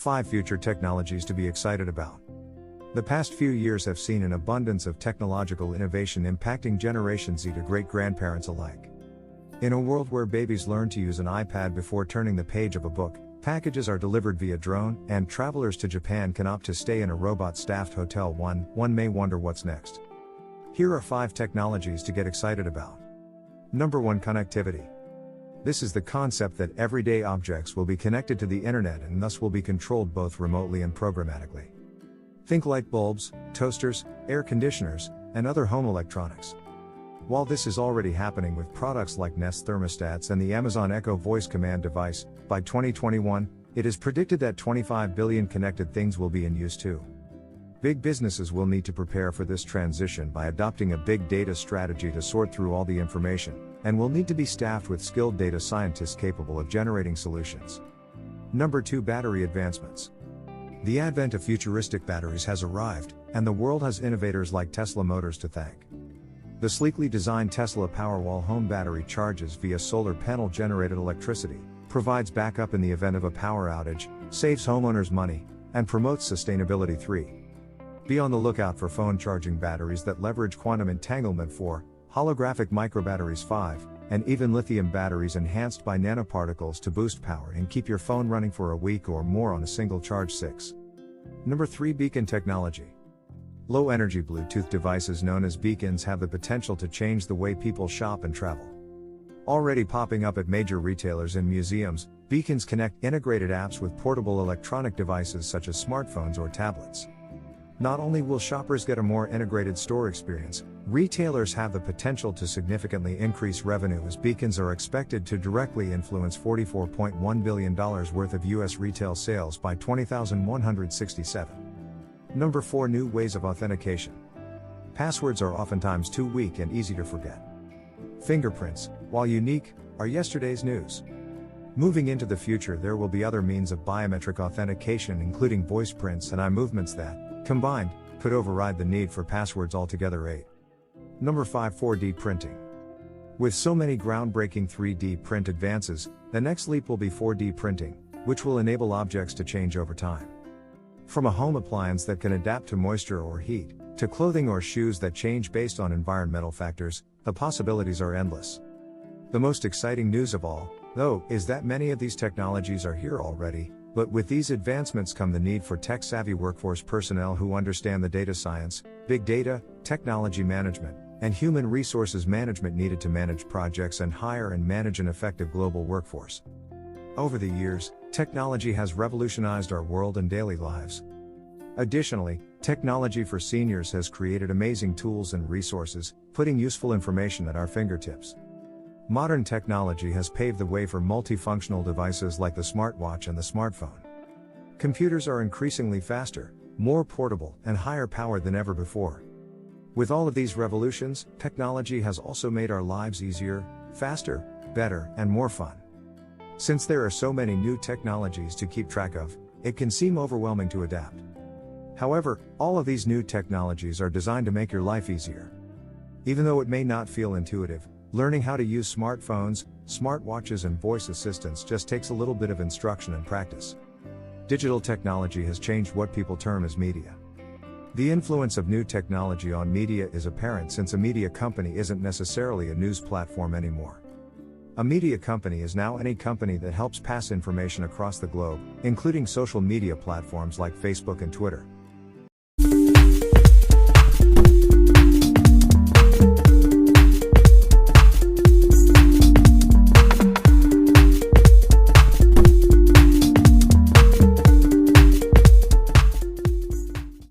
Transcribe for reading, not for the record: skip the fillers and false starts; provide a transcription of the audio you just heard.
5 Future Technologies to be excited about. The past few years have seen an abundance of technological innovation impacting Generation Z to great-grandparents alike. In a world where babies learn to use an iPad before turning the page of a book, packages are delivered via drone, and travelers to Japan can opt to stay in a robot-staffed hotel. One may wonder what's next. Here are 5 technologies to get excited about. Number 1. Connectivity. This is the concept that everyday objects will be connected to the internet and thus will be controlled both remotely and programmatically. Think light bulbs, toasters, air conditioners, and other home electronics. While this is already happening with products like Nest thermostats and the Amazon Echo voice command device, by 2021, it is predicted that 25 billion connected things will be in use too. Big businesses will need to prepare for this transition by adopting a big data strategy to sort through all the information, and will need to be staffed with skilled data scientists capable of generating solutions. Number 2. Battery advancements. The advent of futuristic batteries has arrived, and the world has innovators like Tesla Motors to thank. The sleekly designed Tesla Powerwall home battery charges via solar panel-generated electricity, provides backup in the event of a power outage, saves homeowners money, and promotes sustainability. 3. Be on the lookout for phone charging batteries that leverage quantum entanglement. 4. Holographic microbatteries. 5. And even lithium batteries enhanced by nanoparticles to boost power and keep your phone running for a week or more on a single charge. 6. Number 3. Beacon technology. Low-energy Bluetooth devices known as beacons have the potential to change the way people shop and travel. Already popping up at major retailers and museums, beacons connect integrated apps with portable electronic devices such as smartphones or tablets. Not only will shoppers get a more integrated store experience, retailers have the potential to significantly increase revenue as beacons are expected to directly influence $44.1 billion worth of U.S. retail sales by 2067. Number 4. New ways of authentication. Passwords are oftentimes too weak and easy to forget. Fingerprints, while unique, are yesterday's news. Moving into the future, there will be other means of biometric authentication, including voice prints and eye movements that, combined, could override the need for passwords altogether. 8. Number 5. 4D printing. With so many groundbreaking 3D print advances, the next leap will be 4D printing, which will enable objects to change over time. From a home appliance that can adapt to moisture or heat, to clothing or shoes that change based on environmental factors, the possibilities are endless. The most exciting news of all, though, is that many of these technologies are here already, but with these advancements come the need for tech-savvy workforce personnel who understand the data science, big data, technology management, and human resources management needed to manage projects and hire and manage an effective global workforce. Over the years, technology has revolutionized our world and daily lives. Additionally, technology for seniors has created amazing tools and resources, putting useful information at our fingertips. Modern technology has paved the way for multifunctional devices like the smartwatch and the smartphone. Computers are increasingly faster, more portable, and higher powered than ever before. With all of these revolutions, technology has also made our lives easier, faster, better, and more fun. Since there are so many new technologies to keep track of, it can seem overwhelming to adapt. However, all of these new technologies are designed to make your life easier. Even though it may not feel intuitive, learning how to use smartphones, smartwatches, and voice assistants just takes a little bit of instruction and practice. Digital technology has changed what people term as media. The influence of new technology on media is apparent since a media company isn't necessarily a news platform anymore. A media company is now any company that helps pass information across the globe, including social media platforms like Facebook and Twitter.